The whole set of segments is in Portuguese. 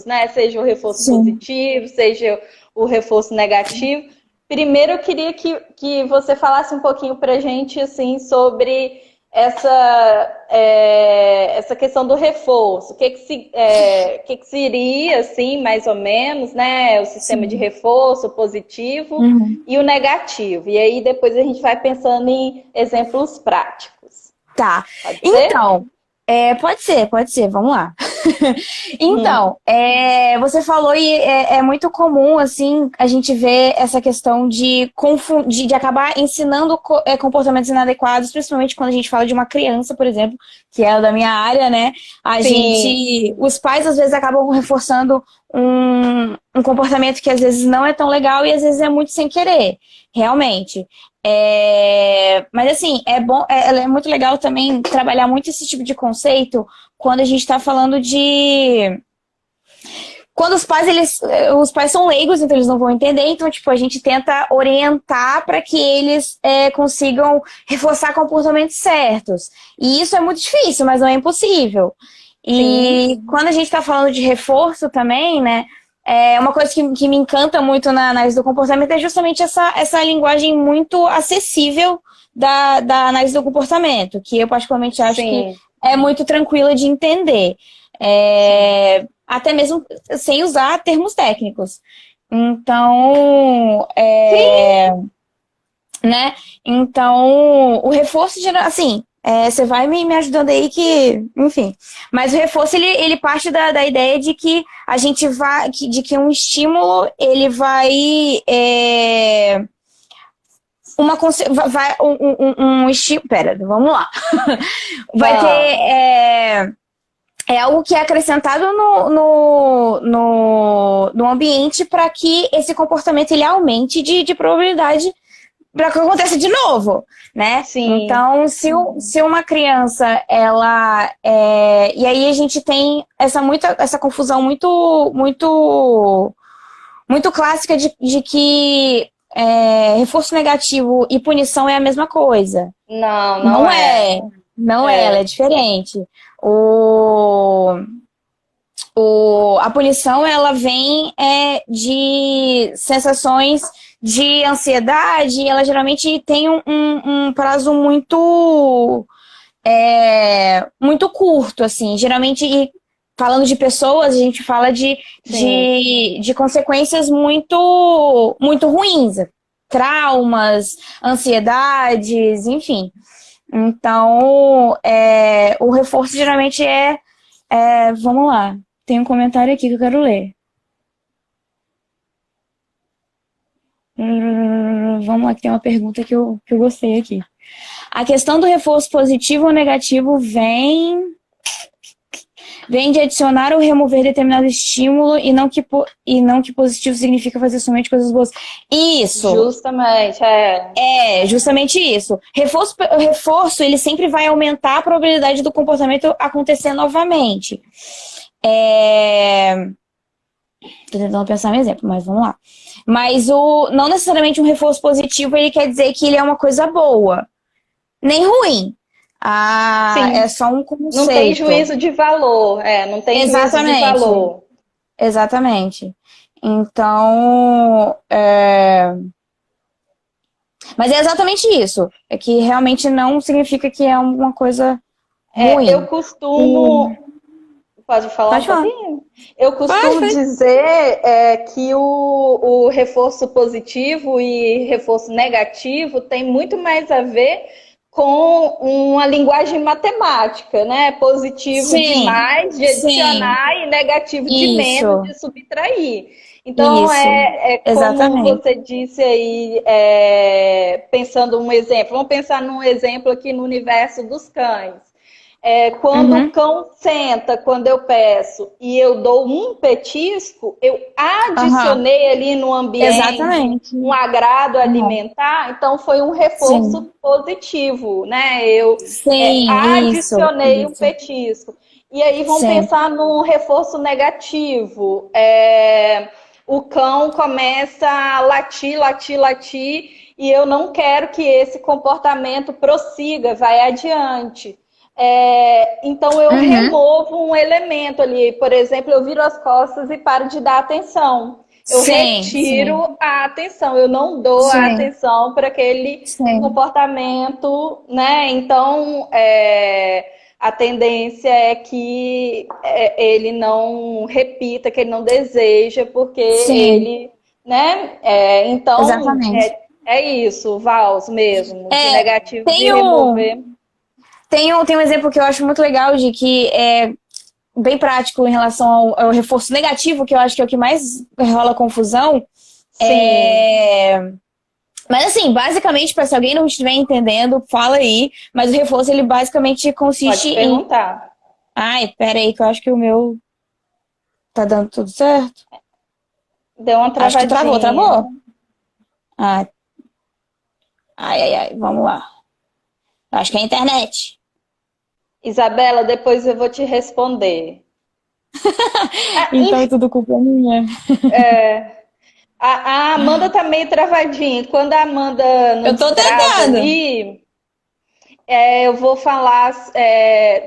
né? Seja o reforço Sim. positivo, seja o reforço negativo. Primeiro, eu queria que você falasse um pouquinho para a gente assim, sobre essa questão do reforço. O que seria, assim, mais ou menos, né? O sistema de Sim. reforço, o positivo Uhum. e o negativo. E aí depois a gente vai pensando em exemplos práticos. Tá. Pode ser? Então, pode ser, vamos lá. Hum, Então, você falou e é muito comum, assim, a gente ver essa questão de acabar ensinando comportamentos inadequados, principalmente quando a gente fala de uma criança, por exemplo, que é da minha área, né? sim, Os pais às vezes acabam reforçando um comportamento que às vezes não é tão legal e às vezes é muito sem querer, realmente. Mas assim, é muito legal também trabalhar muito esse tipo de conceito quando a gente está falando de. Quando os pais são leigos, então eles não vão entender, então, tipo, a gente tenta orientar para que eles consigam reforçar comportamentos certos. E isso é muito difícil, mas não é impossível. sim, E quando a gente está falando de reforço também, né? Uma coisa que me encanta muito na análise do comportamento é justamente essa linguagem muito acessível da análise do comportamento, que eu particularmente acho que sim, é muito tranquila de entender. sim. Até mesmo sem usar termos técnicos. Então, Sim, né? Então, o reforço geral, assim, você vai me ajudando aí que, enfim. Mas o reforço ele parte da ideia de que a gente de que um estímulo ele vai vai um estímulo, pera, vamos lá. Vai ter vamos. algo que é acrescentado no ambiente para que esse comportamento ele aumente de probabilidade para que aconteça de novo, né? Sim, Então, se uma criança, e aí a gente tem essa confusão muito clássica de que reforço negativo e punição é a mesma coisa. não, não Não é. é, não é, ela é É, diferente. O, a punição ela vem de sensações de ansiedade, ela geralmente tem um prazo muito curto, assim. Geralmente, e falando de pessoas, a gente fala sim. de consequências muito ruins, traumas, ansiedades, enfim. Então, o reforço geralmente vamos lá, tem um comentário aqui que eu quero ler. Vamos lá, que tem uma pergunta que eu gostei aqui. A questão do reforço positivo ou negativo vem de adicionar ou remover determinado estímulo e não que positivo significa fazer somente coisas boas. Isso, Justamente, é. justamente isso. Reforço, ele sempre vai aumentar a probabilidade do comportamento acontecer novamente. Tô tentando pensar um exemplo, mas vamos lá. Mas não necessariamente um reforço positivo, ele quer dizer que ele é uma coisa boa, nem ruim. É Sim. só um Não tem conceito. juízo de valor. É, não tem juízo de Exatamente, valor. exatamente. Então, mas é exatamente isso. É que realmente não significa que é uma coisa Eu ruim. costumo. Pode falar um Pode falar. pouquinho? Eu Pode, costumo pode. dizer que o reforço positivo e reforço negativo tem muito mais a ver com uma linguagem matemática, né? Positivo de Sim, mais, de sim. adicionar, e negativo de menos, Isso, de subtrair. Então, isso. é como Exatamente. você disse aí, pensando um exemplo. Vamos pensar num exemplo aqui no universo dos cães. Quando o Uhum. cão senta, quando eu peço e eu dou um petisco, eu Aham. adicionei ali no ambiente Exatamente. um agrado Uhum. alimentar, então foi um Sim. reforço positivo, né? Eu Sim, adicionei um isso. petisco. E aí vamos Sim. pensar num reforço negativo. O cão começa a latir, latir, latir, e eu não quero que esse comportamento prossiga, vai adiante. Então eu removo um elemento ali. Por exemplo, eu viro as costas e paro de dar atenção. Eu retiro a atenção, eu não dou a atenção para aquele comportamento, né? Então, a tendência é que ele não repita, que ele não deseja, porque ele, né? Então, exatamente. É isso, Vals mesmo, de negativo de remover. Tem um exemplo que eu acho muito legal de que é bem prático em relação ao reforço negativo, que eu acho que é o que mais rola confusão. Mas assim, basicamente, para se alguém não estiver entendendo, fala aí. Mas o reforço, ele basicamente consiste Pode perguntar. Ai, pera aí, que eu acho que o meu tá dando tudo certo. Deu uma travadinha. Acho que travou. Ai, vamos lá. Acho que é a internet. Isabela, depois eu vou te responder. Então é tudo culpa minha. A Amanda tá meio travadinha. Quando a Amanda não eu tô tentando. Ali, eu vou falar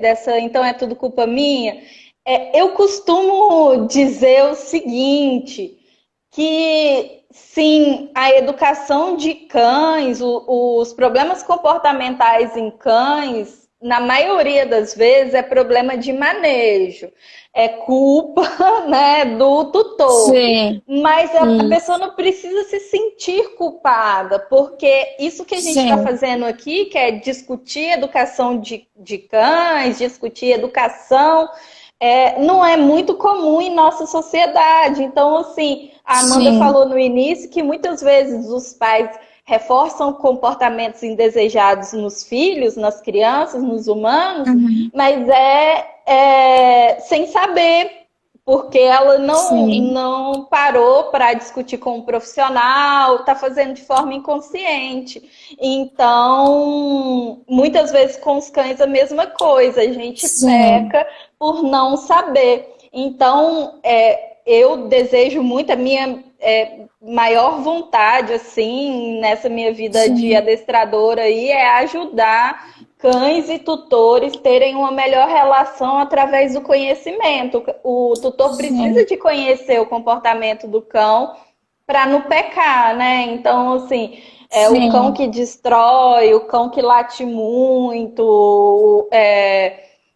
dessa. Então é tudo culpa minha. Eu costumo dizer o seguinte, que sim, a educação de cães, os problemas comportamentais em cães, na maioria das vezes, é problema de manejo. É culpa, né, do tutor. Sim. Mas a pessoa não precisa se sentir culpada, porque isso que a gente está fazendo aqui, que é discutir educação de cães, discutir educação, não é muito comum em nossa sociedade. Então, assim, a Amanda falou no início que muitas vezes os pais reforçam comportamentos indesejados nos filhos, nas crianças, nos humanos, mas sem saber, porque ela não parou para discutir com um profissional, está fazendo de forma inconsciente. Então, muitas vezes com os cães a mesma coisa, a gente peca por não saber. Então, eu desejo muito, a minha maior vontade, assim, nessa minha vida de adestradora aí, é ajudar cães e tutores terem uma melhor relação através do conhecimento. O tutor precisa de conhecer o comportamento do cão para não pecar, né? Então, assim, o cão que destrói, o cão que late muito,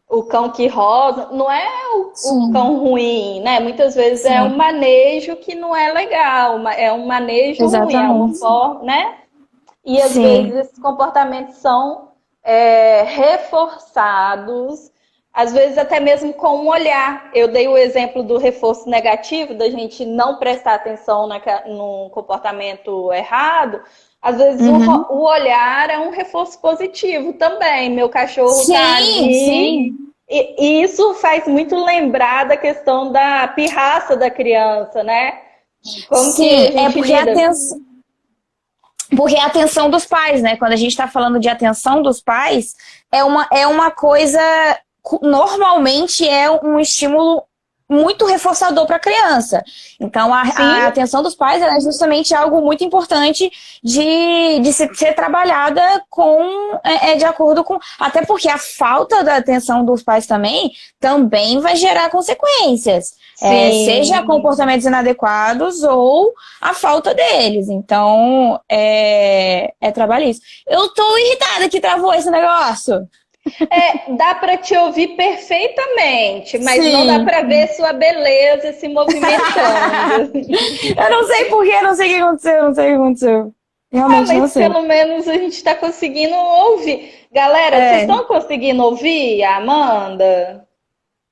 o cão que rosa, não é o cão ruim, né? Muitas vezes é um manejo que não é legal, é um manejo ruim, é uma forma, né? E às vezes esses comportamentos são reforçados, às vezes até mesmo com um olhar. Eu dei o exemplo do reforço negativo, da gente não prestar atenção no comportamento errado. Às vezes o olhar é um reforço positivo também. Meu cachorro tá ali. E isso faz muito lembrar da questão da pirraça da criança, né? Como que a gente porque é a atenção dos pais, né? Quando a gente está falando de atenção dos pais, é uma coisa... Normalmente é um estímulo muito reforçador para a criança. Então, a atenção dos pais é justamente algo muito importante de ser trabalhada de acordo com... Até porque a falta da atenção dos pais também vai gerar consequências. Seja comportamentos inadequados ou a falta deles. Então, trabalhar isso. Eu tô irritada que travou esse negócio. Dá para te ouvir perfeitamente, mas não dá para ver sua beleza se movimentando. Eu não sei porquê, não sei o que aconteceu, Realmente não sei. Mas pelo menos a gente está conseguindo ouvir. Galera, vocês estão conseguindo ouvir a Amanda?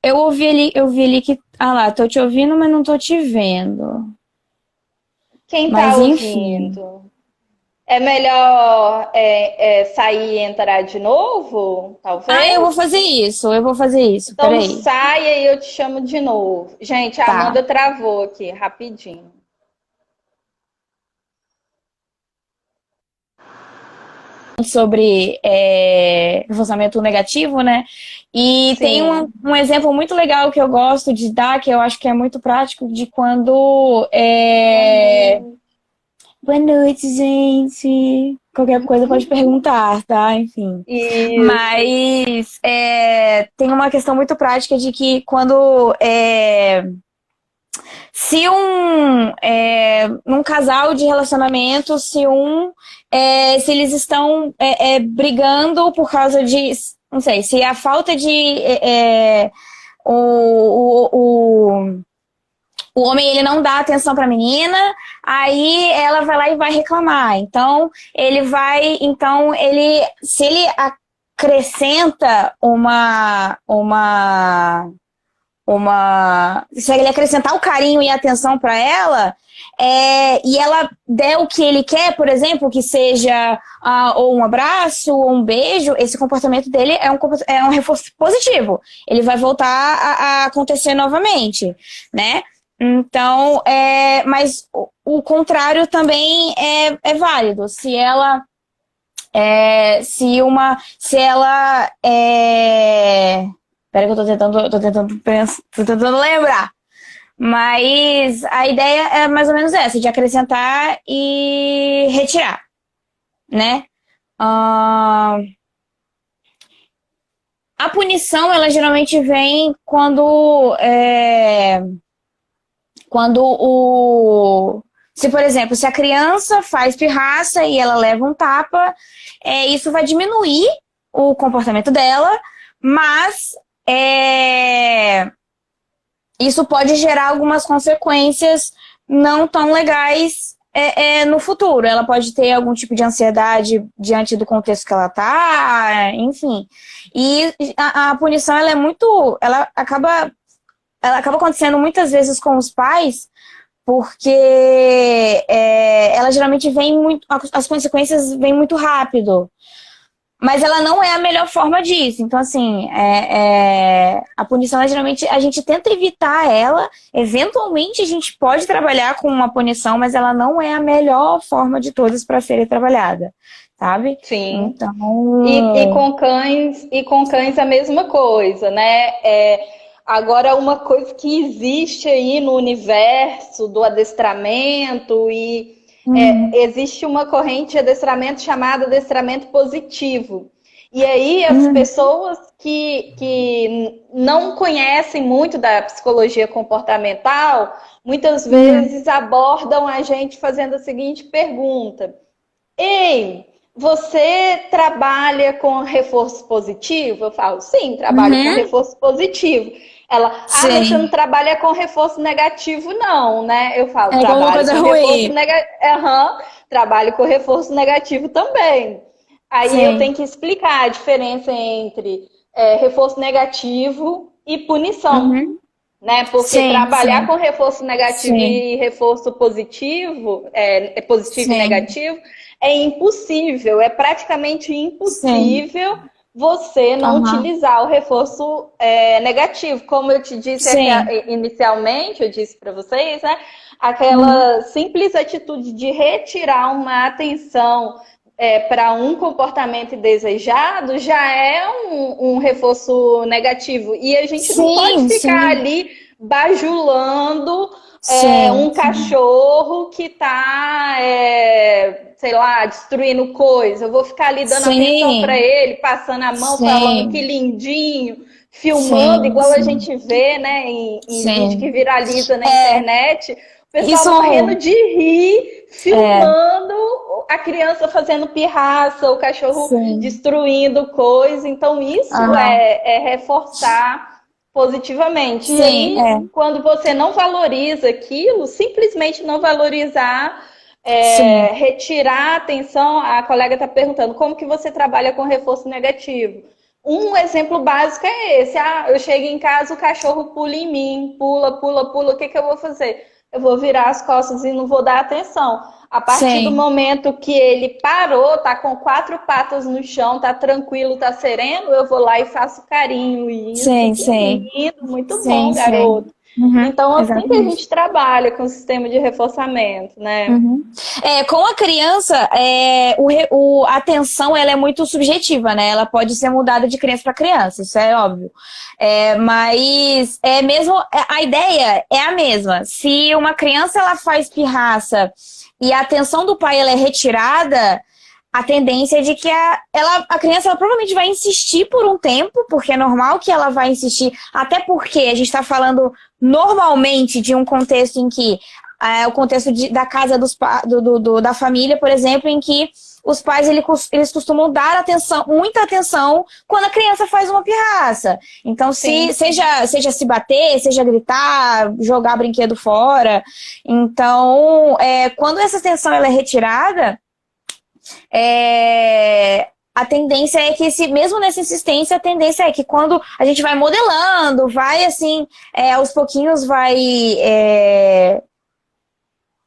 Eu vi ali que... Ah lá, tô te ouvindo, mas não tô te vendo. Quem tá ouvindo? É melhor sair e entrar de novo, talvez? Eu vou fazer isso, Então peraí. saia e eu te chamo de novo. Gente, a Amanda travou aqui, rapidinho. Sobre reforçamento negativo, né? E tem um exemplo muito legal que eu gosto de dar, que eu acho que é muito prático, de quando Boa noite, gente. Qualquer coisa pode perguntar, tá? Enfim. Isso. Mas tem uma questão muito prática de que quando se num casal de relacionamento, se eles estão brigando por causa de, não sei, se a falta de o homem ele não dá atenção para a menina, aí ela vai lá e vai reclamar. Se ele acrescenta se ele acrescentar o carinho e a atenção para ela, e ela der o que ele quer, por exemplo, que seja ou um abraço ou um beijo, esse comportamento dele é um reforço positivo. Ele vai voltar a acontecer novamente, né? Então, mas o contrário também é válido. Se ela Peraí que eu tô tentando lembrar. Mas a ideia é mais ou menos essa, de acrescentar e retirar, né? A punição, ela geralmente vem se, por exemplo, se a criança faz pirraça e ela leva um tapa, isso vai diminuir o comportamento dela, mas isso pode gerar algumas consequências não tão legais no futuro. Ela pode ter algum tipo de ansiedade diante do contexto que ela tá, enfim. E a punição, ela acaba acontecendo muitas vezes com os pais, porque ela geralmente as consequências vêm muito rápido. Mas ela não é a melhor forma disso. Então, assim, a punição, geralmente, a gente tenta evitar ela. Eventualmente, a gente pode trabalhar com uma punição, mas ela não é a melhor forma de todas para ser trabalhada, sabe? Sim. Então... E com cães a mesma coisa, né? Agora, uma coisa que existe aí no universo do adestramento existe uma corrente de adestramento chamada adestramento positivo. E aí as pessoas que não conhecem muito da psicologia comportamental, muitas vezes abordam a gente fazendo a seguinte pergunta: Ei, você trabalha com reforço positivo? Eu falo, sim, trabalho com reforço positivo. Ela, mas você não trabalha com reforço negativo, não, né? Eu falo, alguma coisa ruim. Trabalho com reforço negativo também. Aí eu tenho que explicar a diferença entre reforço negativo e punição, né? Porque trabalhar com reforço negativo e reforço positivo, positivo e negativo, é impossível, é praticamente impossível você não utilizar o reforço negativo. Como eu te disse inicialmente, eu disse para vocês, né? Aquela simples atitude de retirar uma atenção para um comportamento indesejado já é um reforço negativo. E a gente não pode ficar ali bajulando um cachorro que está, sei lá, destruindo coisa. Eu vou ficar ali dando atenção para ele, passando a mão, falando que lindinho, filmando, igual a gente vê, né, em vídeo que viraliza na internet. O pessoal morrendo de rir, filmando a criança fazendo pirraça, o cachorro destruindo coisa. Então, isso é reforçar positivamente. E aí, quando você não valoriza aquilo, simplesmente não valorizar, retirar a atenção. A colega está perguntando, como que você trabalha com reforço negativo? Um exemplo básico é esse. Eu chego em casa, o cachorro pula em mim, pula, o que eu vou fazer? Eu vou virar as costas e não vou dar atenção. A partir do momento que ele parou, tá com 4 patas no chão, tá tranquilo, tá sereno, eu vou lá e faço carinho. Isso, lindo, muito bom, garoto. Então, assim que a exatamente. gente trabalha com o sistema de reforçamento, né? Com a criança, a atenção ela é muito subjetiva, né? Ela pode ser mudada de criança para criança, isso é óbvio. Mas é mesmo, a ideia é a mesma. Se uma criança ela faz pirraça e a atenção do pai ela é retirada, a tendência é de que a criança ela provavelmente vai insistir por um tempo, porque é normal que ela vai insistir, até porque a gente está falando normalmente de um contexto em que o contexto da casa da família, por exemplo, em que os pais eles costumam dar atenção, muita atenção quando a criança faz uma pirraça. Então, seja se bater, seja gritar, jogar brinquedo fora. Então, quando essa atenção ela é retirada, a tendência é que, mesmo nessa insistência, a tendência é que quando a gente vai modelando, vai assim, aos pouquinhos vai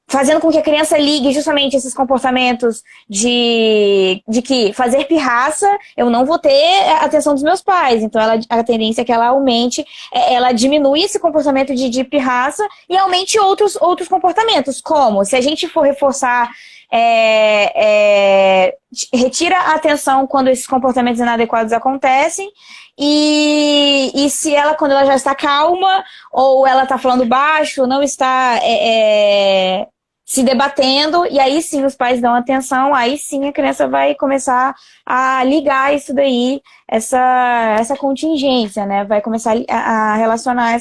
fazendo com que a criança ligue justamente esses comportamentos de que fazer pirraça, eu não vou ter a atenção dos meus pais. Então, a tendência é que ela aumente, ela diminui esse comportamento de pirraça e aumente outros comportamentos, como se a gente for reforçar retira a atenção quando esses comportamentos inadequados acontecem e se ela, quando ela já está calma ou ela está falando baixo, não está se debatendo, e aí sim os pais dão atenção, aí sim a criança vai começar a ligar isso daí, essa contingência, né? Vai começar a relacionar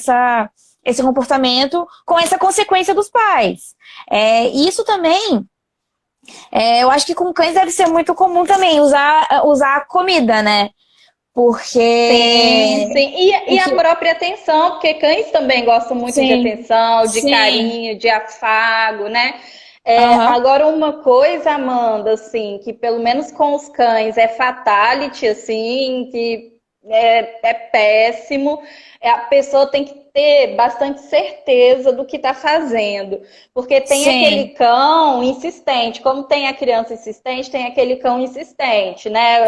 esse comportamento com essa consequência dos pais. Isso também eu acho que com cães deve ser muito comum também usar a comida, né? Porque... Sim. E a própria atenção, porque cães também gostam muito de atenção, de carinho, de afago, né? Agora, uma coisa, Amanda, assim, que pelo menos com os cães é fatality, assim, que é péssimo. A pessoa tem que ter bastante certeza do que está fazendo. Porque tem aquele cão insistente. Como tem a criança insistente, tem aquele cão insistente, né?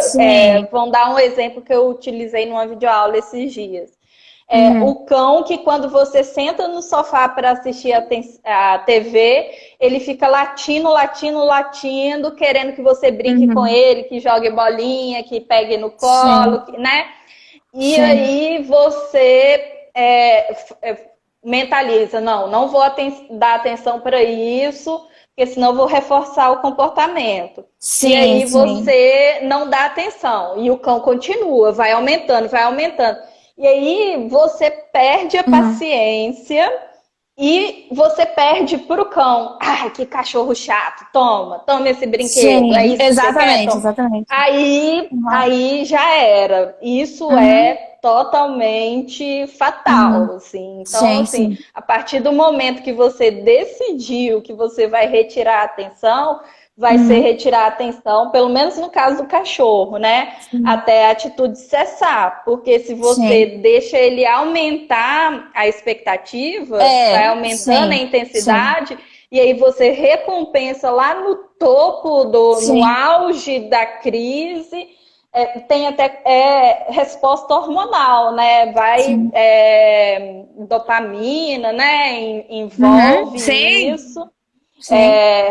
Vamos dar um exemplo que eu utilizei numa videoaula esses dias. O cão que quando você senta no sofá para assistir a TV, ele fica latindo, querendo que você brinque com ele, que jogue bolinha, que pegue no colo, né? E aí você mentaliza, não vou dar atenção para isso, porque senão eu vou reforçar o comportamento. E aí você não dá atenção. E o cão continua, vai aumentando. E aí você perde a paciência e você perde pro cão. Ai, que cachorro chato, toma esse brinquedo. É isso exatamente. Aí já era. Isso é totalmente fatal, assim. Então, assim, a partir do momento que você decidiu que você vai retirar a atenção, vai ser retirar a atenção, pelo menos no caso do cachorro, né? Até a atitude cessar. Porque se você deixa ele aumentar a expectativa, vai aumentando a intensidade, e aí você recompensa lá no topo, no auge da crise, tem até resposta hormonal, né? Vai dopamina, né? Envolve isso.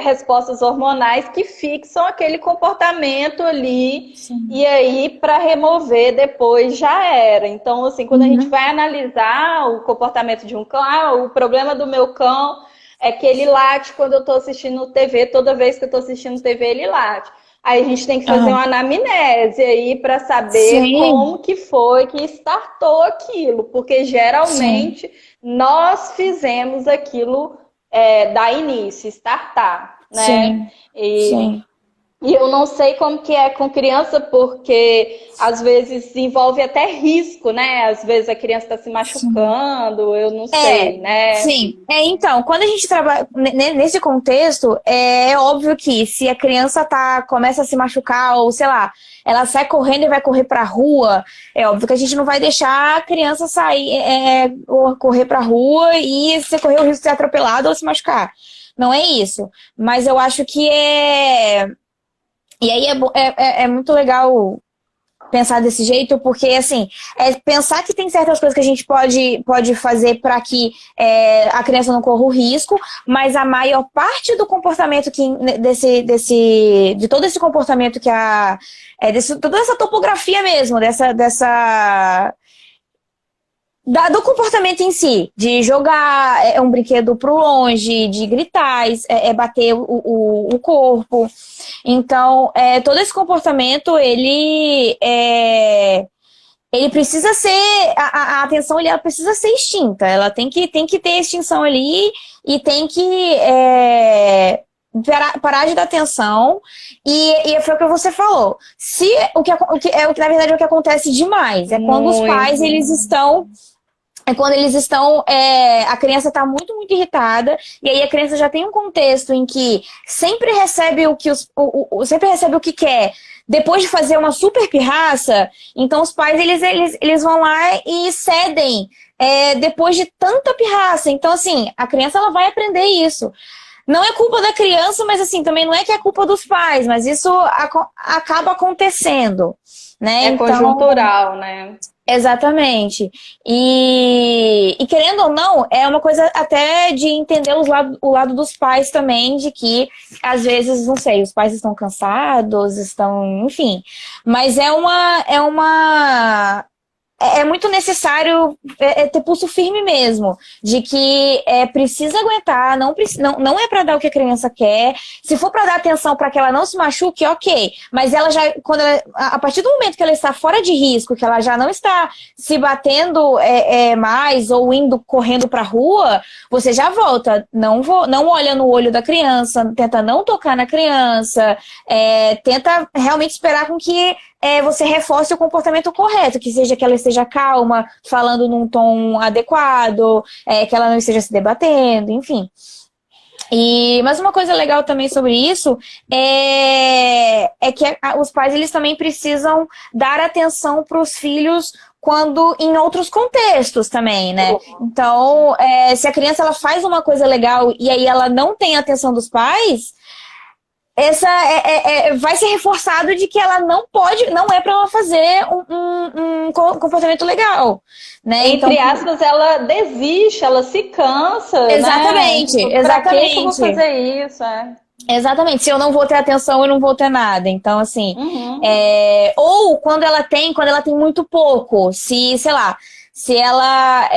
Respostas hormonais que fixam aquele comportamento ali. E aí, para remover depois, já era. Então, assim, quando a gente vai analisar o comportamento de um cão, o problema do meu cão é que ele late quando eu estou assistindo TV. Toda vez que eu estou assistindo TV, ele late. Aí a gente tem que fazer uma anamnese aí para saber como que foi que startou aquilo. Porque geralmente nós fizemos aquilo dar início, startar, né? E eu não sei como que é com criança, porque às vezes envolve até risco, né? Às vezes a criança está se machucando, eu não sei, né? Então, quando a gente trabalha nesse contexto, é óbvio que se a criança começa a se machucar, ou sei lá, ela sai correndo e vai correr pra rua, é óbvio que a gente não vai deixar a criança sair, ou correr pra rua e você correr o risco de ser atropelado ou se machucar. Não é isso. Mas eu acho que E aí é muito legal pensar desse jeito, porque, assim, pensar que tem certas coisas que a gente pode fazer para que a criança não corra o risco, mas a maior parte do comportamento de todo esse comportamento que toda essa topografia mesmo, do comportamento em si, de jogar um brinquedo pro longe, de gritar, bater o corpo. Então, todo esse comportamento, ele precisa ser, a atenção ela precisa ser extinta, ela tem que ter extinção ali e tem que parar de dar atenção e foi o que você falou. Na verdade, é o que acontece demais, é quando os pais, a criança está muito, muito irritada, e aí a criança já tem um contexto em que sempre recebe sempre recebe o que quer, depois de fazer uma super pirraça, então os pais, eles vão lá e cedem, depois de tanta pirraça. Então, assim, a criança, ela vai aprender isso. Não é culpa da criança, mas, assim, também não é que é culpa dos pais, mas isso acaba acontecendo, né? Então, conjuntural, né? Exatamente. E querendo ou não, é uma coisa até de entender o lado dos pais também, de que às vezes, não sei, os pais estão cansados, enfim. Mas é muito necessário ter pulso firme mesmo, de que precisa aguentar, não é para dar o que a criança quer. Se for para dar atenção para que ela não se machuque, ok. Mas a partir do momento que ela está fora de risco, que ela já não está se batendo mais ou indo correndo para a rua, você já volta. Não olha no olho da criança, tenta não tocar na criança, tenta realmente esperar com que você reforce o comportamento correto, que seja que ela esteja calma, falando num tom adequado, que ela não esteja se debatendo, enfim. Mas uma coisa legal também sobre isso é que os pais, eles também precisam dar atenção para os filhos quando em outros contextos também, né? Então, se a criança, ela faz uma coisa legal e aí ela não tem a atenção dos pais, vai ser reforçado de que ela não é para ela fazer um comportamento legal, né? Entre aspas, ela desiste, ela se cansa, exatamente, né? Exatamente. Pra que eu vou fazer isso? Exatamente, se eu não vou ter atenção, eu não vou ter nada. Então, assim, ou quando ela tem muito pouco, sei lá, se ela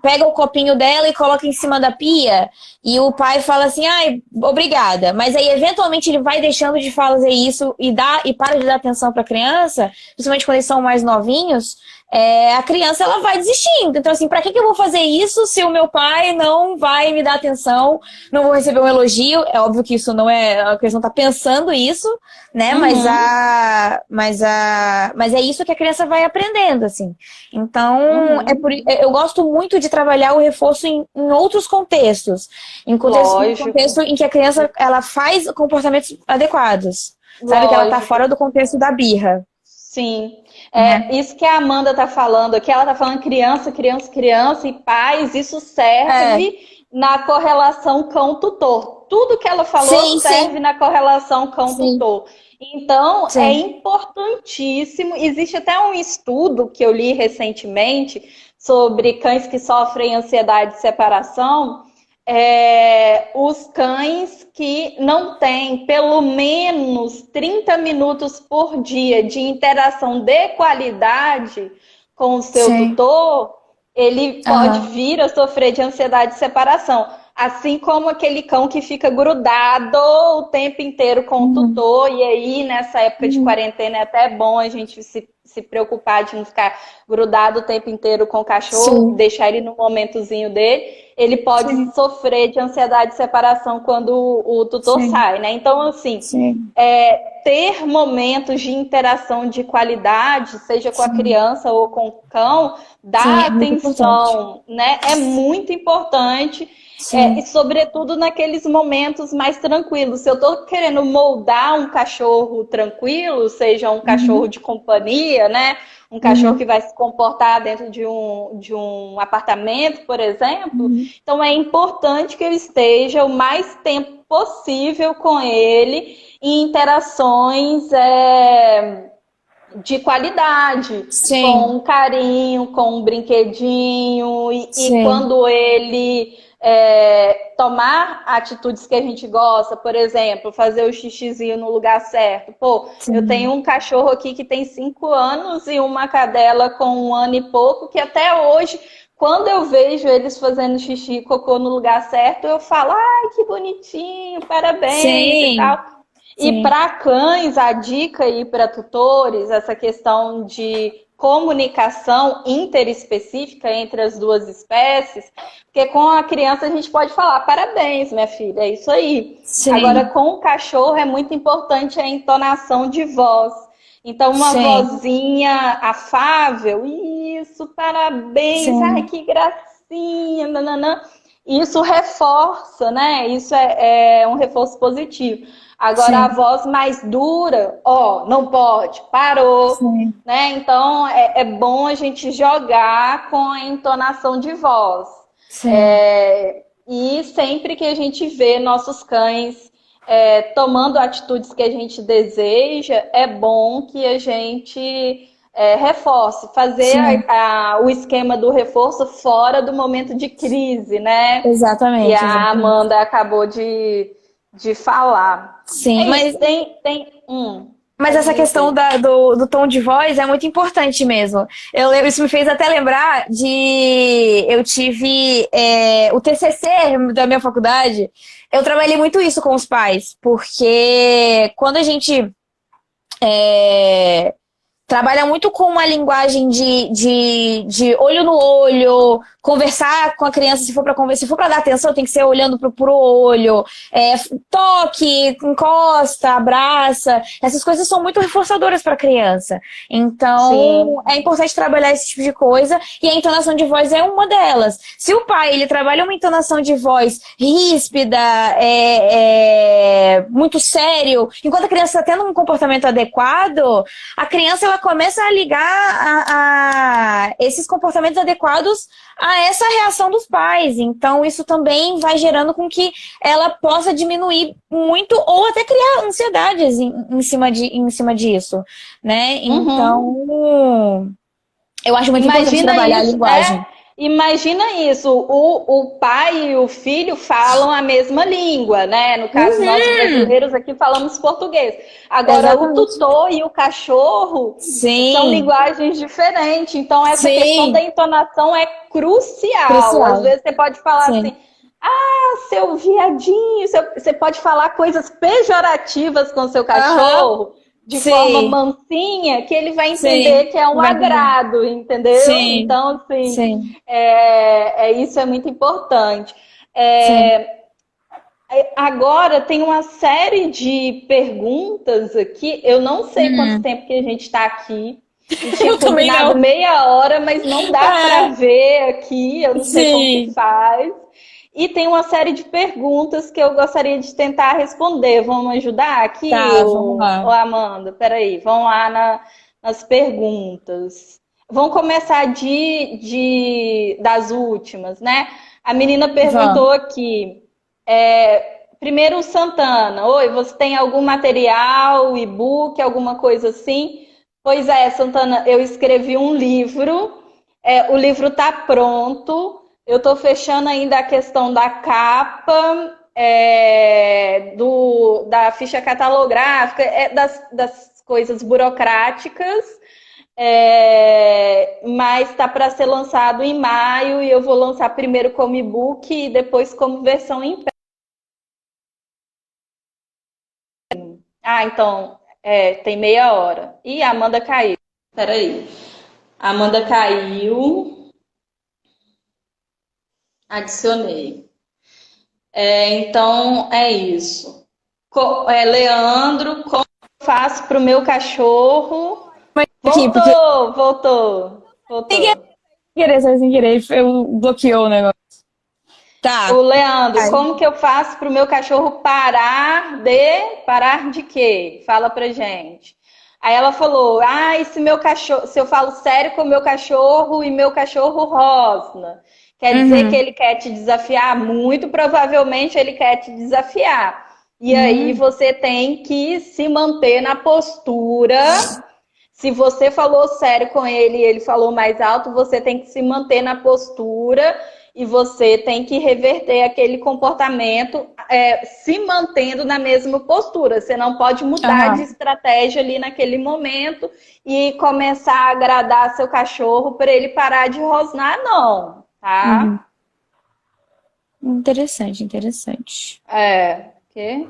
pega o copinho dela e coloca em cima da pia e o pai fala assim, ai, obrigada. Mas aí, eventualmente, ele vai deixando de fazer isso e para de dar atenção para a criança, principalmente quando eles são mais novinhos, a criança, ela vai desistindo. Então, assim, pra que eu vou fazer isso se o meu pai não vai me dar atenção, não vou receber um elogio? É óbvio que isso não a criança não tá pensando isso, né? Mas é isso que a criança vai aprendendo, assim. Então, eu gosto muito de trabalhar o reforço em outros contextos. Em contexto em que a criança, ela faz comportamentos adequados. Sabe? Que ela tá fora do contexto da birra. Sim. Isso que a Amanda tá falando aqui, ela tá falando criança e pais, isso serve na correlação cão-tutor. Tudo que ela falou serve na correlação cão-tutor. Então, é importantíssimo. Existe até um estudo que eu li recentemente sobre cães que sofrem ansiedade de separação. Os cães que não têm pelo menos 30 minutos por dia de interação de qualidade com o seu tutor, ele pode vir a sofrer de ansiedade de separação. Assim como aquele cão que fica grudado o tempo inteiro com o tutor, e aí nessa época de quarentena é até bom a gente se preocupar de não ficar grudado o tempo inteiro com o cachorro, deixar ele no momentozinho dele. Ele pode sofrer de ansiedade de separação quando o tutor sai, né? Então, assim, ter momentos de interação de qualidade, seja com a criança ou com o cão, dar atenção, né? É muito importante. E sobretudo naqueles momentos mais tranquilos. Se eu tô querendo moldar um cachorro tranquilo, seja um cachorro de companhia, né? Um cachorro que vai se comportar dentro de um apartamento, por exemplo. Então é importante que eu esteja o mais tempo possível com ele em interações de qualidade, Sim, com um carinho, com um brinquedinho, e sim, quando ele tomar atitudes que a gente gosta, por exemplo, fazer o xixizinho no lugar certo. Pô, eu tenho sim, um cachorro aqui que tem 5 anos e uma cadela com 1 ano e pouco, que até hoje, quando eu vejo eles fazendo xixi e cocô no lugar certo, eu falo, ai, que bonitinho, parabéns e sim, tal. E sim, para cães, a dica aí para tutores, essa questão de comunicação interespecífica entre as duas espécies, porque com a criança a gente pode falar parabéns, minha filha, é isso aí. Agora, sim, com o cachorro é muito importante a entonação de voz. Então, uma sim, vozinha afável, isso, parabéns, ai sim, que gracinha, nananã. Isso reforça, né? Isso é um reforço positivo. Agora, a sim, voz mais dura, ó, não pode, parou, sim, né? Então, é bom a gente jogar com a entonação de voz. sim, E sempre que a gente vê nossos cães tomando atitudes que a gente deseja, é bom que a gente reforce, fazer sim, o esquema do reforço fora do momento de crise, né? Que exatamente, a exatamente. Amanda acabou de falar. Sim, É isso, tem. mas Pode essa questão dizer. do tom de voz é muito importante mesmo. Isso me fez até lembrar de. Eu tive o TCC da minha faculdade. Eu trabalhei muito isso com os pais, porque quando a gente é, trabalha muito com uma linguagem de olho no olho, conversar com a criança, se for para conversar, se for para dar atenção, tem que ser olhando pro olho, toque, encosta, abraça. Essas coisas são muito reforçadoras para a criança. Então, Sim. é importante trabalhar esse tipo de coisa e a entonação de voz é uma delas. Se o pai ele trabalha uma entonação de voz ríspida, muito sério, enquanto a criança está tendo um comportamento adequado, a criança ela começa a ligar a esses comportamentos adequados a essa reação dos pais. Então, isso também vai gerando com que ela possa diminuir muito ou até criar ansiedades em cima disso, né? Uhum. Então, eu acho muito importante Imagina trabalhar a isso, linguagem. imagina isso. O pai e o filho falam a mesma língua, né? No caso, nós Uhum, brasileiros aqui falamos português. Agora, o exatamente. tutor e o cachorro são Sim, linguagens diferentes. Então, essa questão da sim, entonação é crucial. Às crucial. vezes você pode falar Sim. assim, seu viadinho, você pode falar coisas pejorativas com seu Aham, cachorro de forma sim, mansinha, que ele vai entender sim. que é um Vai entender. agrado, entendeu? Sim, Então, assim, sim, isso é muito importante. sim. É, Agora tem uma série de perguntas aqui. Eu não sei quanto Hum. tempo que a gente está aqui. A gente tinha Eu também combinado não. 30 minutos, mas não dá para Ah, ver aqui. Eu não sei como que sim. faz. E tem uma série de perguntas que eu gostaria de tentar responder. Vamos ajudar aqui, Tá, vamos ô lá. Amanda? Peraí, vamos lá nas perguntas. Vamos começar das últimas, né? A menina perguntou Vamos. aqui. Primeiro, o Santana. Oi, você tem algum material, e-book, alguma coisa assim? Pois é, Santana, eu escrevi um livro. O livro está pronto. Eu estou fechando ainda a questão da capa, da ficha catalográfica, das coisas burocráticas. Mas está para ser lançado em maio e eu vou lançar primeiro como e-book e depois como versão impressa. Então, tem meia hora. Ih, a Amanda caiu. Peraí. A Amanda caiu. Adicionei. Então, é isso. Leandro, como eu faço para o meu cachorro? Mas aqui, porque Voltou, voltou, sem voltou. querer, sem querer, eu bloqueou o negócio. O Tá. Leandro, Ai. como que eu faço para o meu cachorro parar de quê? Fala pra gente. Aí ela falou: e se meu cachorro, se eu falo sério com o meu cachorro e meu cachorro rosna, quer dizer que Uhum. ele quer te desafiar? Muito provavelmente ele quer te desafiar. E aí Uhum. você tem que se manter na postura Se você falou sério com ele e ele falou mais alto, você tem que se manter na postura e você tem que reverter aquele comportamento se mantendo na mesma postura. Você não pode mudar de estratégia ali naquele momento e começar a agradar seu cachorro para ele parar de rosnar, não, tá? Interessante, interessante. Ok?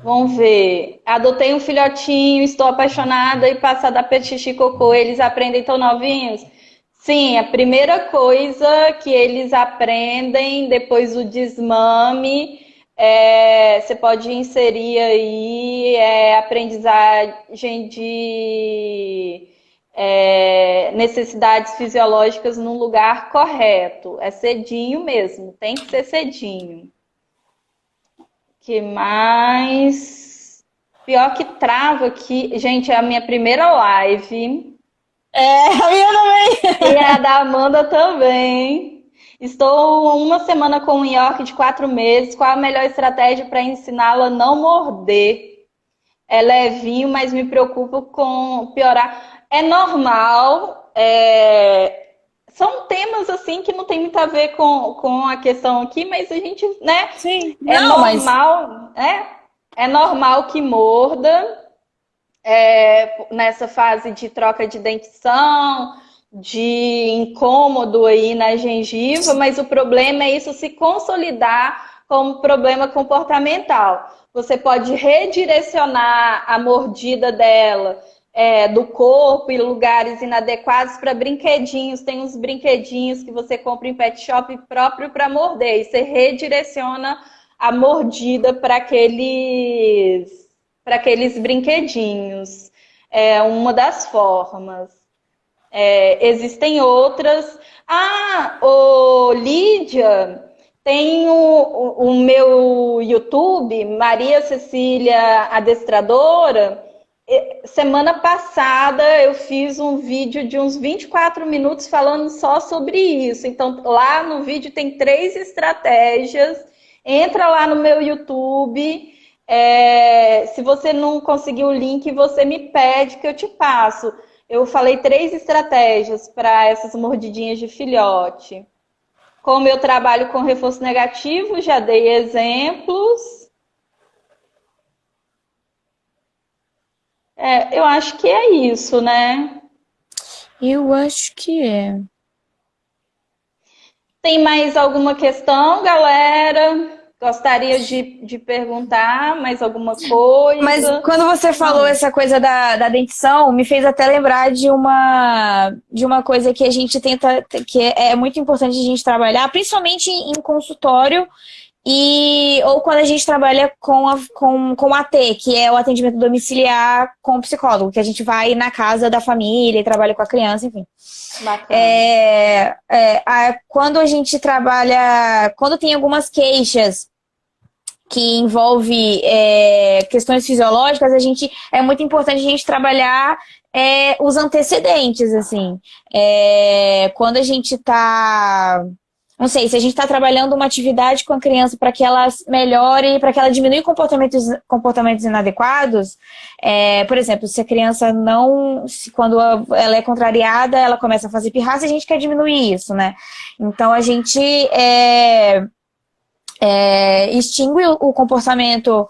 Vamos ver. Adotei um filhotinho, estou apaixonada e passa a dar xixi cocô. Eles aprendem tão novinhos? Sim, a primeira coisa que eles aprendem depois do desmame, você pode inserir aí aprendizagem de necessidades fisiológicas num lugar correto. É cedinho mesmo, tem que ser cedinho. Que mais? Pior que trava aqui. Gente, é a minha primeira live. A minha também. E a da Amanda também. Estou uma semana com um York de 4 meses. Qual a melhor estratégia para ensiná-la a não morder? É levinho, mas me preocupo com piorar. É normal. São temas assim que não tem muito a ver com a questão aqui, mas a gente, né? Sim. É Não, normal, é normal que morda nessa fase de troca de dentição, de incômodo aí na gengiva, mas o problema é isso se consolidar como problema comportamental. Você pode redirecionar a mordida dela do corpo e lugares inadequados para brinquedinhos. Tem uns brinquedinhos que você compra em pet shop próprio para morder. E você redireciona a mordida para aqueles brinquedinhos. É uma das formas. Existem outras. Lídia, tem o meu YouTube, Maria Cecília Adestradora. Semana passada eu fiz um vídeo de uns 24 minutos falando só sobre isso. Então, lá no vídeo tem 3 estratégias. Entra lá no meu YouTube. Se você não conseguir o link, você me pede que eu te passo. Eu falei 3 estratégias para essas mordidinhas de filhote. Como eu trabalho com reforço negativo, já dei exemplos. Eu acho que é isso, né? Eu acho que é. Tem mais alguma questão, galera? Gostaria de perguntar mais alguma coisa? Mas quando você falou essa coisa da dentição, me fez até lembrar de uma coisa que a gente tenta, que é muito importante a gente trabalhar, principalmente em consultório, ou quando a gente trabalha com AT, que é o atendimento domiciliar com o psicólogo, que a gente vai na casa da família e trabalha com a criança, enfim. Quando a gente trabalha, quando tem algumas queixas que envolve questões fisiológicas, é muito importante a gente trabalhar os antecedentes, assim. Quando a gente está... Não sei, se a gente está trabalhando uma atividade com a criança para que ela melhore, para que ela diminua comportamentos inadequados, por exemplo, se a criança quando ela é contrariada, ela começa a fazer pirraça, a gente quer diminuir isso, né? Então, a gente extingue o comportamento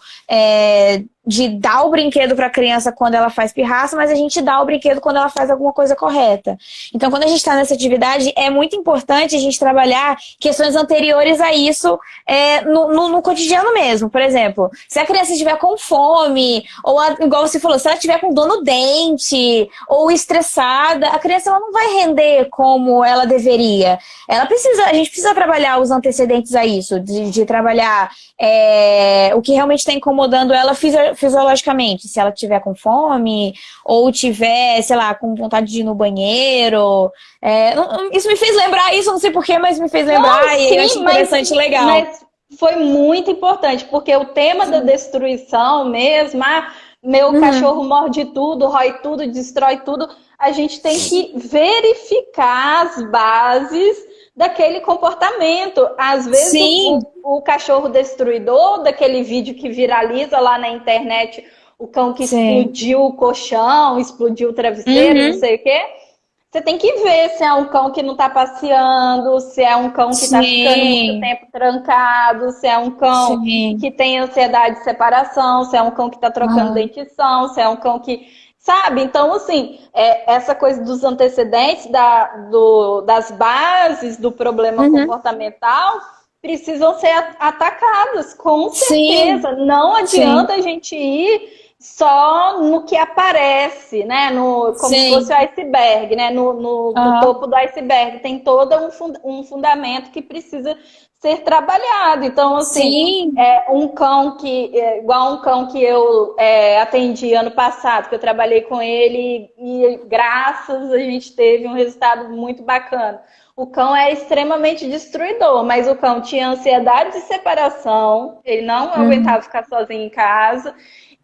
de dar o brinquedo para a criança quando ela faz pirraça, mas a gente dá o brinquedo quando ela faz alguma coisa correta. Então, quando a gente está nessa atividade, é muito importante a gente trabalhar questões anteriores a isso no cotidiano mesmo. Por exemplo, se a criança estiver com fome, ou igual você falou, se ela estiver com dor no dente, ou estressada, a criança ela não vai render como ela deveria. A gente precisa trabalhar os antecedentes a isso, de trabalhar o que realmente está incomodando ela fisiologicamente, se ela estiver com fome, ou tiver, sei lá, com vontade de ir no banheiro. Isso me fez lembrar isso, não sei porquê, mas me fez lembrar. Não, e eu acho interessante, legal. Mas foi muito importante, porque o tema da destruição mesmo, meu cachorro morde tudo, rói tudo, destrói tudo, a gente tem que verificar as bases daquele comportamento. Às vezes o cachorro destruidor, daquele vídeo que viraliza lá na internet, o cão que Sim. explodiu o colchão, explodiu o travesseiro, não Uhum. sei o quê. Você tem que ver se é um cão que não está passeando, se é um cão que está ficando muito Sim. tempo trancado, se é um cão Sim. que tem ansiedade de separação, se é um cão que está trocando Aham. dentição, se é um cão que. Sabe? Então, assim, essa coisa dos antecedentes, das bases do problema Uhum. comportamental precisam ser atacadas, com Sim. certeza. Não Sim. adianta a gente ir só no que aparece, né? Como se fosse Sim. o iceberg, né? No Aham. topo do iceberg. Tem todo um fundamento que precisa ser trabalhado. Então, assim, Sim. igual um cão que eu atendi ano passado, que eu trabalhei com ele e graças a gente teve um resultado muito bacana. O cão é extremamente destruidor, mas o cão tinha ansiedade de separação, ele não Uhum. aguentava ficar sozinho em casa,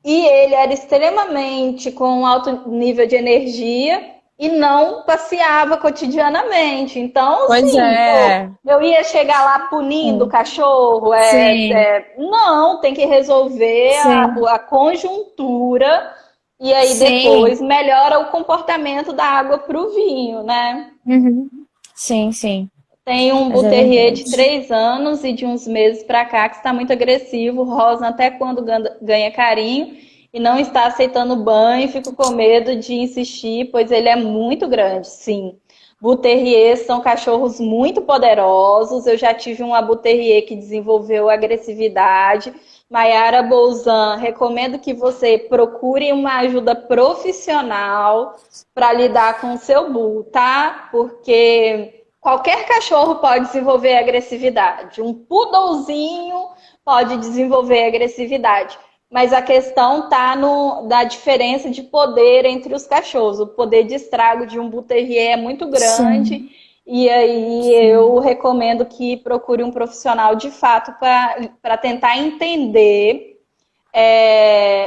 e ele era extremamente com um alto nível de energia e não passeava cotidianamente. Então, Pois assim, pô, é. eu ia chegar lá punindo o cachorro. Sim. Não, tem que resolver Sim. a conjuntura e aí Sim. depois melhora o comportamento da água para o vinho, né? Uhum. Sim, sim. Tem um Mas é Bull Terrier de verdade. 3 anos e de uns meses para cá que está muito agressivo, rosna até quando ganha carinho e não está aceitando banho. Fico com medo de insistir, pois ele é muito grande, sim. Bull Terriers são cachorros muito poderosos. Eu já tive uma Bull Terrier que desenvolveu agressividade. Mayara Bolzan, recomendo que você procure uma ajuda profissional para lidar com o seu Bull, tá? Porque qualquer cachorro pode desenvolver agressividade. Um poodlezinho pode desenvolver agressividade. Mas a questão está na diferença de poder entre os cachorros. O poder de estrago de um Bull Terrier é muito grande. Sim. E aí Sim. eu recomendo que procure um profissional de fato para tentar entender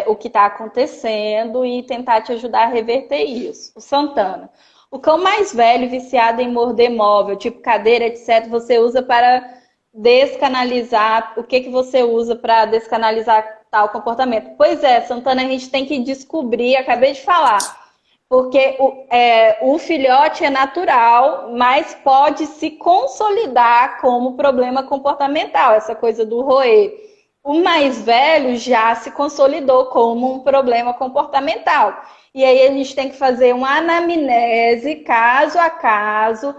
o que está acontecendo e tentar te ajudar a reverter isso. O Santana. O cão mais velho, viciado em morder móvel, tipo cadeira, etc., você usa para descanalizar. O que você usa para descanalizar tal comportamento? Pois é, Santana, a gente tem que descobrir, acabei de falar. Porque o filhote é natural, mas pode se consolidar como problema comportamental, essa coisa do roer. O mais velho já se consolidou como um problema comportamental. E aí a gente tem que fazer uma anamnese, caso a caso,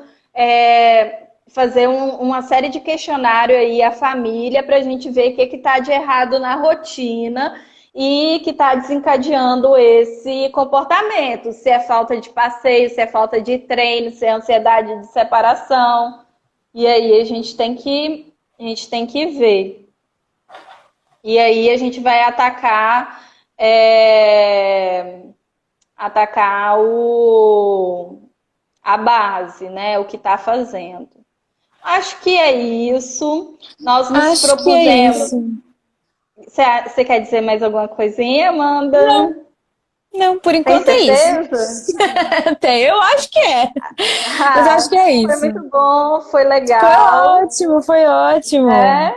fazer uma série de questionário aí à família para a gente ver o que está de errado na rotina e que está desencadeando esse comportamento. Se é falta de passeio, se é falta de treino, se é ansiedade de separação. E aí a gente tem que ver. E aí a gente vai atacar a base, né? O que está fazendo. Acho que é isso. Nós nos Acho que é propusemos. isso. Você quer dizer mais alguma coisinha, Não, Amanda? não, por Tem enquanto é isso. certeza? Até eu acho que é. Mas acho que Ah, é foi isso. muito bom, foi Foi legal. ótimo, foi ótimo. É,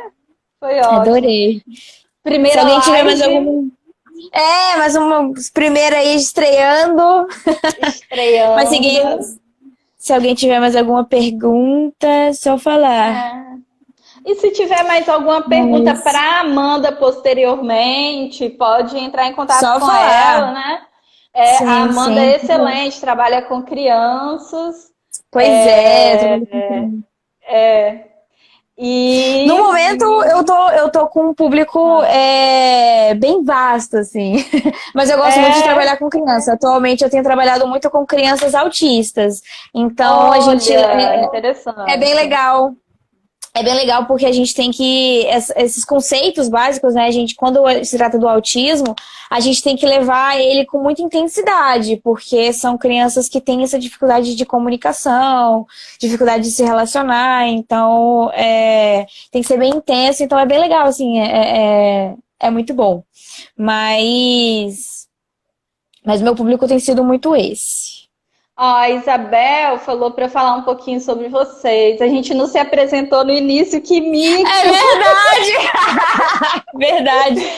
foi ótimo. Adorei. Se Primeira alguém tiver mais live algum. É, mais uma primeira aí estreando. Mas estreando. se alguém tiver mais alguma pergunta, é só falar. É. E se tiver mais alguma pergunta Mas para Amanda posteriormente, pode entrar em contato só com falar. ela, né? A Sim, Amanda sim. é excelente, trabalha com crianças. Pois é, eu trabalho com criança. No momento, E eu tô com um público bem vasto, assim. Mas eu gosto muito de é, trabalhar com criança. Atualmente, eu tenho trabalhado muito com crianças autistas. Então, a gente olha, é bem interessante. legal. É bem legal porque a gente tem que. Esses conceitos básicos, né? A gente, quando se trata do autismo, a gente tem que levar ele com muita intensidade, porque são crianças que têm essa dificuldade de comunicação, dificuldade de se relacionar, então tem que ser bem intenso, então é bem legal, assim, é muito bom. Mas meu público tem sido muito esse. Ó, a Isabel falou para falar um pouquinho sobre vocês. A gente não se apresentou no início, que É mico! verdade! Verdade.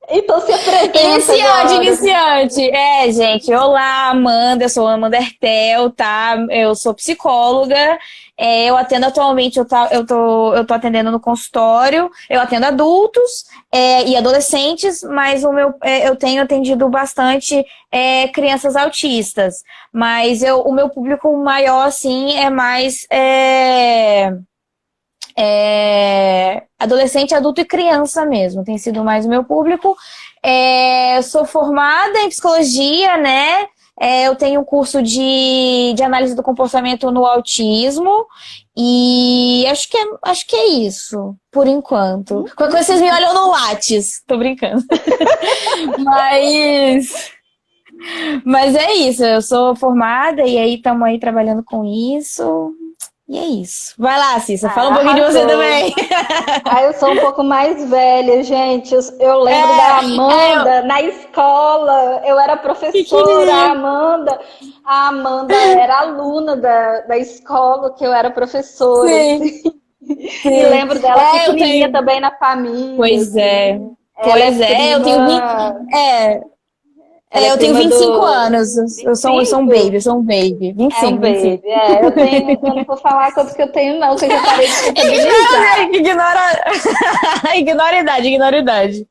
Então se apresenta Iniciante, agora. iniciante. É, gente. Olá, Amanda. Eu sou a Amanda Hertel, tá? Eu sou psicóloga. Eu atendo atualmente, eu tô atendendo no consultório. Eu atendo adultos, e adolescentes, mas eu tenho atendido bastante, crianças autistas. Mas o meu público maior, assim, é mais adolescente, adulto e criança mesmo. Tem sido mais o meu público. Eu sou formada em psicologia, né? Eu tenho um curso de análise do comportamento no autismo. E acho que é isso, por enquanto. Qualquer coisa vocês me olham no Lattes. Tô brincando. Mas, mas é isso, eu sou formada e aí estamos aí trabalhando com isso. E é isso. Vai lá, Cissa, fala um pouquinho de você Arrasou. também. Aí eu sou um pouco mais velha, gente. Eu lembro da Eu Amanda na escola. Eu era professora, pequenininha. A Amanda era aluna da escola que eu era professora, Sim, assim. E sim. lembro dela Eu pequenininha tenho. também na família, Pois é. assim. Ela é Pois é, eu tenho 20. prima, É, ela é eu tenho prima 25 do anos. Eu sou um baby, eu 25. sou um baby. vinte e É um cinco, 25. baby. É, eu não vou falar quantos que eu tenho, não, que eu já parei de contabilizar. Ignora, ignora a idade, ignora a idade.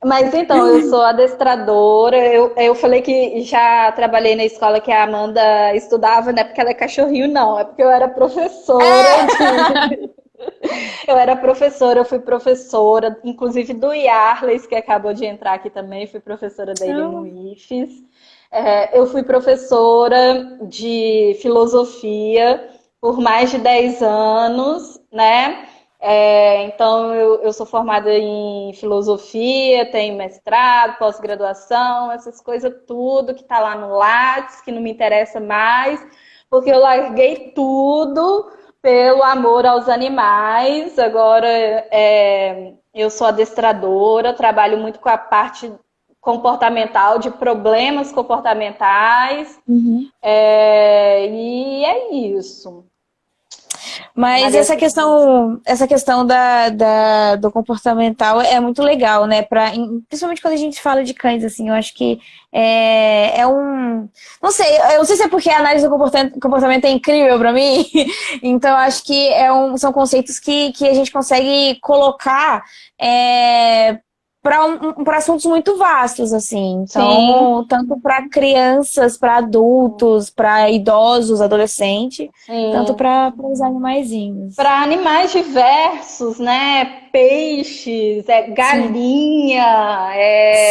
Mas então, eu sou adestradora. Eu falei que já trabalhei na escola que a Amanda estudava, não é porque ela é cachorrinho, não, é porque eu era professora Eu era professora, eu fui professora, inclusive do Yarles, que acabou de entrar aqui também, fui professora dele no Não. IFES. Eu fui professora de filosofia por mais de 10 anos, né? Então, eu sou formada em filosofia, tenho mestrado, pós-graduação, essas coisas tudo que está lá no Lattes, que não me interessa mais, porque eu larguei tudo pelo amor aos animais. Agora eu sou adestradora, trabalho muito com a parte comportamental, de problemas comportamentais, Uhum. e é isso. Mas Maria essa questão do comportamental é muito legal, né? Principalmente quando a gente fala de cães, assim, eu acho que é um. Não sei, eu não sei se é porque a análise do comportamento é incrível pra mim, então eu acho que são conceitos que a gente consegue colocar para assuntos muito vastos, assim. sim, Então, tanto para crianças, para adultos, para idosos, adolescentes, tanto sim. para os animaizinhos. Para animais diversos, né? Peixes, Sim. galinha,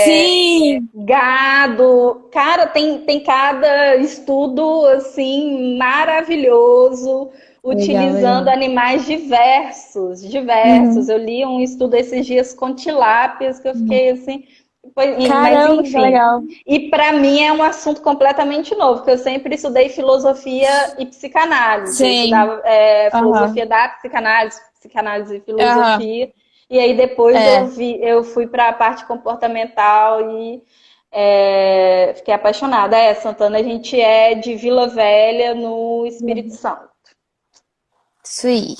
Sim! gado. Cara, tem cada estudo assim maravilhoso Legal, utilizando legal. animais diversos, diversos. Uhum. Eu li um estudo esses dias com tilápias que eu fiquei assim, mas Caramba, que enfim. legal. E para mim é um assunto completamente novo, porque eu sempre estudei filosofia e psicanálise. Eu Sim. estudava Aham. filosofia da psicanálise, psicanálise e Aham. filosofia. E aí depois É. eu fui para a parte comportamental e fiquei apaixonada. Santana, a gente é de Vila Velha, no Espírito Santo. Isso aí.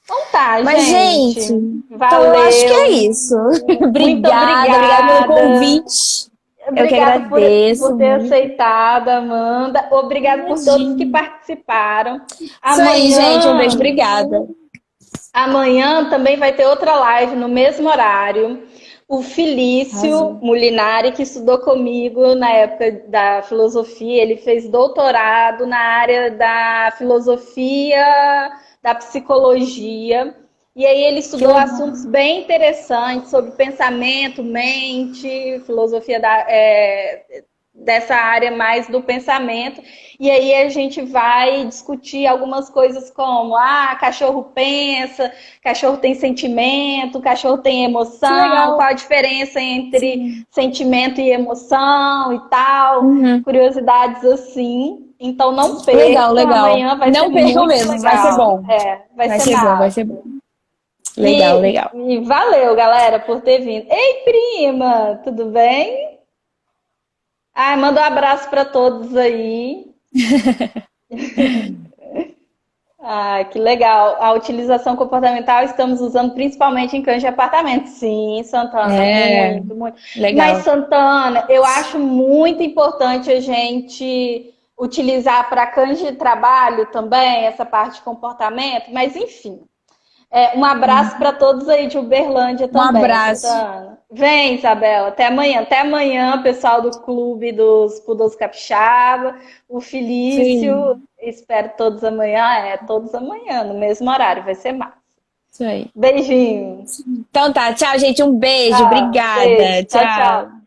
Então tá, Mas, gente. gente, então eu acho que é Valeu. isso. Muito Obrigada, obrigada pelo obrigada. convite. Eu que Obrigada por agradeço ter muito. aceitado, Amanda. Obrigada por todos que Imagina. participaram. Isso aí, gente. Um beijo, Amanhã, obrigada. amanhã também vai ter outra live no mesmo horário. O Felício Arrasou. Molinari, que estudou comigo na época da filosofia, ele fez doutorado na área da filosofia, da psicologia. E aí ele Que estudou legal. assuntos bem interessantes sobre pensamento, mente, filosofia dessa área mais do pensamento. E aí a gente vai discutir algumas coisas como cachorro pensa, cachorro tem sentimento, cachorro tem Que emoção, legal. qual a diferença entre Sim. sentimento e emoção e tal, Uhum. curiosidades assim. Então não Legal, percam, legal. amanhã vai ser Não percam muito mesmo, vai ser legal. bom. Vai Vai ser ser bom, vai massa. ser bom. Legal, legal. E valeu, galera, por ter vindo. Ei, prima, tudo bem? Manda um abraço para todos aí. Ah, que legal. A utilização comportamental estamos usando principalmente em cães de apartamento. Sim, Santana, É, muito, muito. Mas, legal. Santana, eu acho muito importante a gente utilizar para cães de trabalho também essa parte de comportamento, mas enfim. Um abraço para todos aí de Uberlândia Um também, abraço. Santana. Vem, Isabela. Até amanhã. Até amanhã, pessoal do Clube dos Poodles Capixaba. O Felício. Sim, Espero todos amanhã. Todos amanhã, no mesmo horário. Vai ser massa. isso aí. Beijinho. Então tá, tchau, gente. Um beijo. Tchau. Beijo. Obrigada. Tchau, tchau. Tchau.